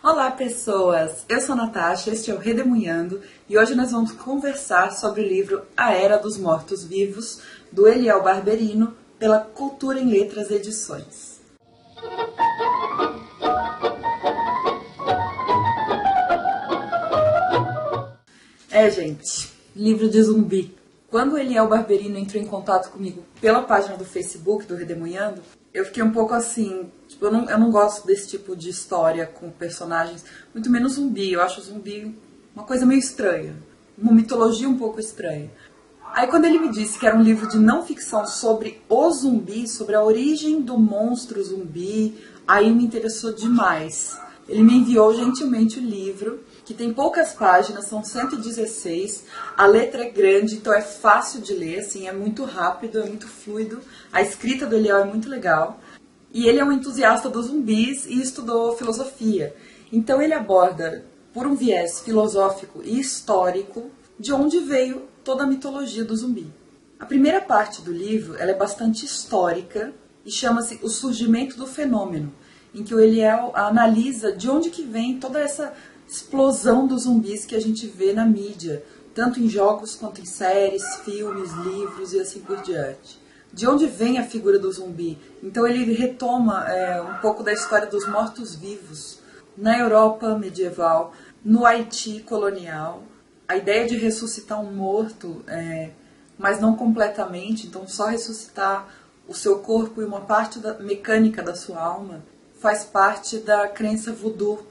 Olá, pessoas! Eu sou a Natasha, este é o Redemunhando e hoje nós vamos conversar sobre o livro A Era dos Mortos-Vivos, do Eliel Barberino, pela Cultura em Letras Edições. Gente, livro de zumbi. Quando o Eliel Barberino entrou em contato comigo pela página do Facebook do Redemunhando, eu fiquei um pouco assim, tipo, eu não gosto desse tipo de história com personagens, muito menos zumbi. Eu acho zumbi uma coisa meio estranha, uma mitologia um pouco estranha. Aí quando ele me disse que era um livro de não ficção sobre o zumbi, sobre a origem do monstro zumbi, aí me interessou demais. Ele me enviou gentilmente o livro, que tem poucas páginas, são 116, a letra é grande, então é fácil de ler, assim, é muito rápido, é muito fluido, a escrita do Eliel é muito legal, e ele é um entusiasta dos zumbis e estudou filosofia. Então ele aborda, por um viés filosófico e histórico, de onde veio toda a mitologia do zumbi. A primeira parte do livro ela é bastante histórica e chama-se O Surgimento do Fenômeno, em que o Eliel analisa de onde que vem toda essa explosão dos zumbis que a gente vê na mídia, tanto em jogos quanto em séries, filmes, livros e assim por diante. De onde vem a figura do zumbi? Então ele retoma um pouco da história dos mortos-vivos na Europa medieval, no Haiti colonial, a ideia de ressuscitar um morto, mas não completamente, então só ressuscitar o seu corpo e uma parte mecânica da sua alma, faz parte da crença voodoo.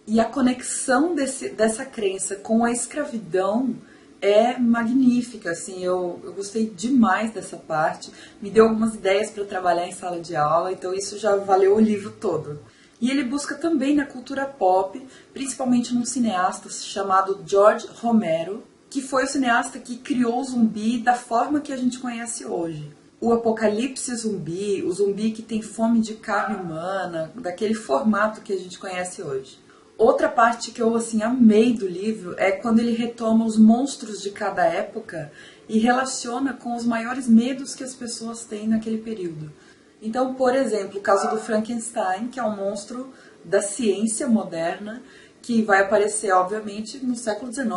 E a conexão dessa crença com a escravidão é magnífica, assim, eu gostei demais dessa parte, me deu algumas ideias para trabalhar em sala de aula, então isso já valeu o livro todo. E ele busca também na cultura pop, principalmente num cineasta chamado George Romero, que foi o cineasta que criou o zumbi da forma que a gente conhece hoje. O apocalipse zumbi, o zumbi que tem fome de carne humana, daquele formato que a gente conhece hoje. Outra parte que eu assim amei do livro é quando ele retoma os monstros de cada época e relaciona com os maiores medos que as pessoas têm naquele período. Então, por exemplo, o caso do Frankenstein, que é um monstro da ciência moderna, que vai aparecer, obviamente, no século XIX.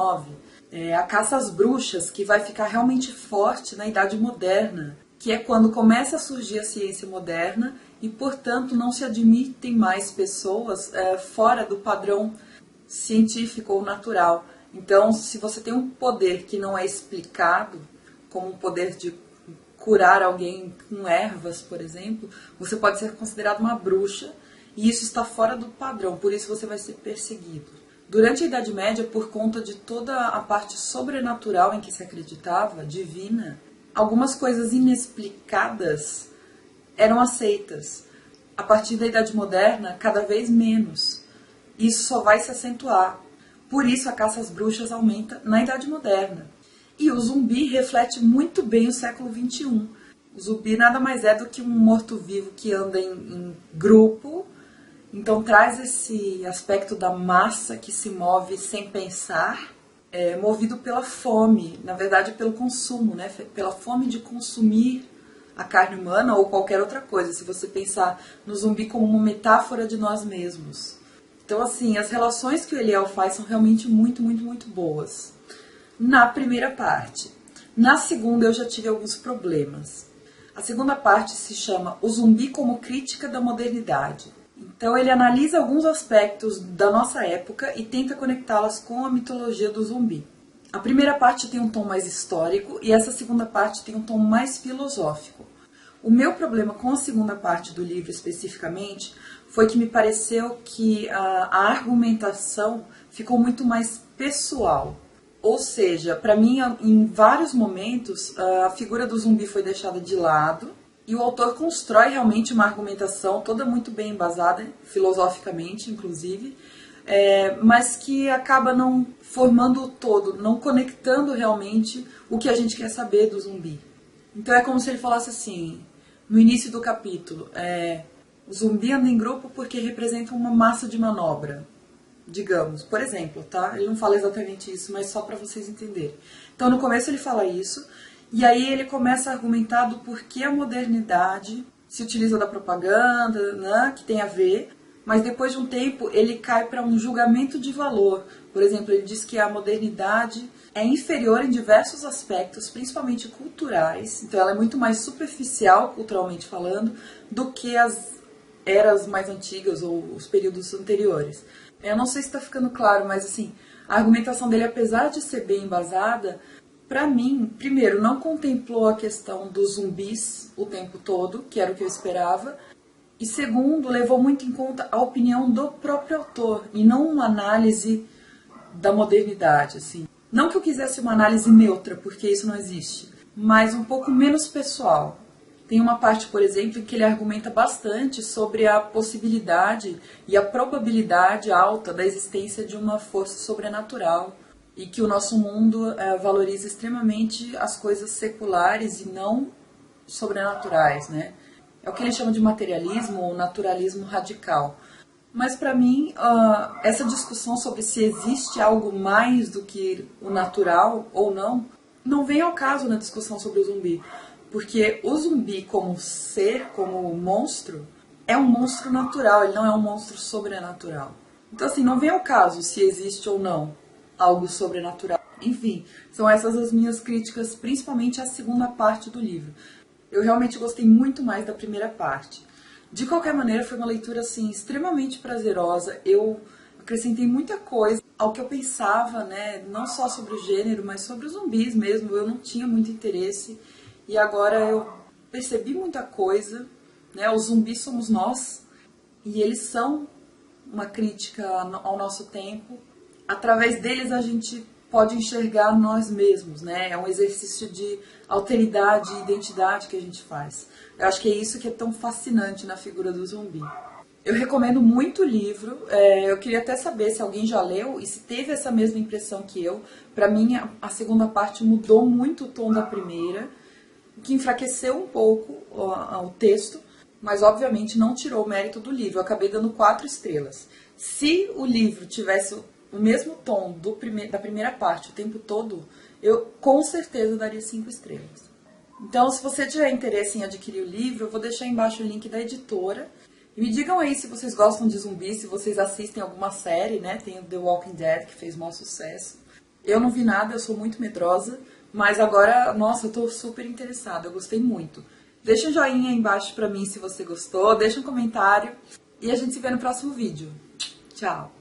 A caça às bruxas, que vai ficar realmente forte na Idade Moderna, que é quando começa a surgir a ciência moderna e, portanto, não se admitem mais pessoas fora do padrão científico ou natural. Então, se você tem um poder que não é explicado, como um poder de curar alguém com ervas, por exemplo, você pode ser considerado uma bruxa e isso está fora do padrão, por isso você vai ser perseguido. Durante a Idade Média, por conta de toda a parte sobrenatural em que se acreditava, divina, algumas coisas inexplicadas eram aceitas. A partir da Idade Moderna, cada vez menos. Isso só vai se acentuar. Por isso a caça às bruxas aumenta na Idade Moderna. E o zumbi reflete muito bem o século XXI. O zumbi nada mais é do que um morto-vivo que anda em grupo, então traz esse aspecto da massa que se move sem pensar, movido pela fome, na verdade pelo consumo, né? Pela fome de consumir a carne humana ou qualquer outra coisa, se você pensar no zumbi como uma metáfora de nós mesmos. Então, assim, as relações que o Eliel faz são realmente muito, muito, muito boas. Na primeira parte. Na segunda eu já tive alguns problemas. A segunda parte se chama O Zumbi como Crítica da Modernidade. Então ele analisa alguns aspectos da nossa época e tenta conectá-las com a mitologia do zumbi. A primeira parte tem um tom mais histórico e essa segunda parte tem um tom mais filosófico. O meu problema com a segunda parte do livro especificamente foi que me pareceu que a argumentação ficou muito mais pessoal. Ou seja, para mim, em vários momentos, a figura do zumbi foi deixada de lado e o autor constrói realmente uma argumentação toda muito bem embasada, filosoficamente, inclusive, mas que acaba não formando o todo, não conectando realmente o que a gente quer saber do zumbi. Então é como se ele falasse assim, no início do capítulo, o zumbi anda em grupo porque representa uma massa de manobra. Digamos, por exemplo, tá? Ele não fala exatamente isso, mas só para vocês entenderem. Então, no começo ele fala isso, e aí ele começa a argumentar do porquê a modernidade se utiliza da propaganda, né, que tem a ver, mas depois de um tempo ele cai para um julgamento de valor. Por exemplo, ele diz que a modernidade é inferior em diversos aspectos, principalmente culturais, então ela é muito mais superficial, culturalmente falando, do que as eras mais antigas ou os períodos anteriores. Eu não sei se está ficando claro, mas assim, a argumentação dele, apesar de ser bem embasada, para mim, primeiro, não contemplou a questão dos zumbis o tempo todo, que era o que eu esperava, e segundo, levou muito em conta a opinião do próprio autor, e não uma análise da modernidade, assim. Não que eu quisesse uma análise neutra, porque isso não existe, mas um pouco menos pessoal. Tem uma parte, por exemplo, em que ele argumenta bastante sobre a possibilidade e a probabilidade alta da existência de uma força sobrenatural e que o nosso mundo valoriza extremamente as coisas seculares e não sobrenaturais, né? É o que ele chama de materialismo ou naturalismo radical. Mas para mim, essa discussão sobre se existe algo mais do que o natural ou não vem ao caso na discussão sobre o zumbi. Porque o zumbi como ser, como monstro, é um monstro natural, ele não é um monstro sobrenatural. Então assim, não vem ao caso se existe ou não algo sobrenatural. Enfim, são essas as minhas críticas, principalmente à segunda parte do livro. Eu realmente gostei muito mais da primeira parte. De qualquer maneira, foi uma leitura assim extremamente prazerosa. Eu acrescentei muita coisa ao que eu pensava, né? Não só sobre o gênero, mas sobre os zumbis mesmo. Eu não tinha muito interesse e agora eu percebi muita coisa, né? Os zumbis somos nós e eles são uma crítica ao nosso tempo. Através deles a gente pode enxergar nós mesmos, né? É um exercício de alteridade e identidade que a gente faz. Eu acho que é isso que é tão fascinante na figura do zumbi. Eu recomendo muito o livro. Eu queria até saber se alguém já leu e se teve essa mesma impressão que eu. Para mim, a segunda parte mudou muito o tom da primeira, que enfraqueceu um pouco o texto, mas obviamente não tirou o mérito do livro. Eu acabei dando 4 estrelas. Se o livro tivesse o mesmo tom da primeira parte o tempo todo, eu com certeza daria 5 estrelas. Então, se você tiver interesse em adquirir o livro, eu vou deixar embaixo o link da editora. E me digam aí se vocês gostam de zumbis, se vocês assistem alguma série, né? Tem o The Walking Dead, que fez maior sucesso. Eu não vi nada, eu sou muito medrosa, mas agora, nossa, eu tô super interessada, eu gostei muito. Deixa um joinha aí embaixo pra mim se você gostou, deixa um comentário e a gente se vê no próximo vídeo. Tchau!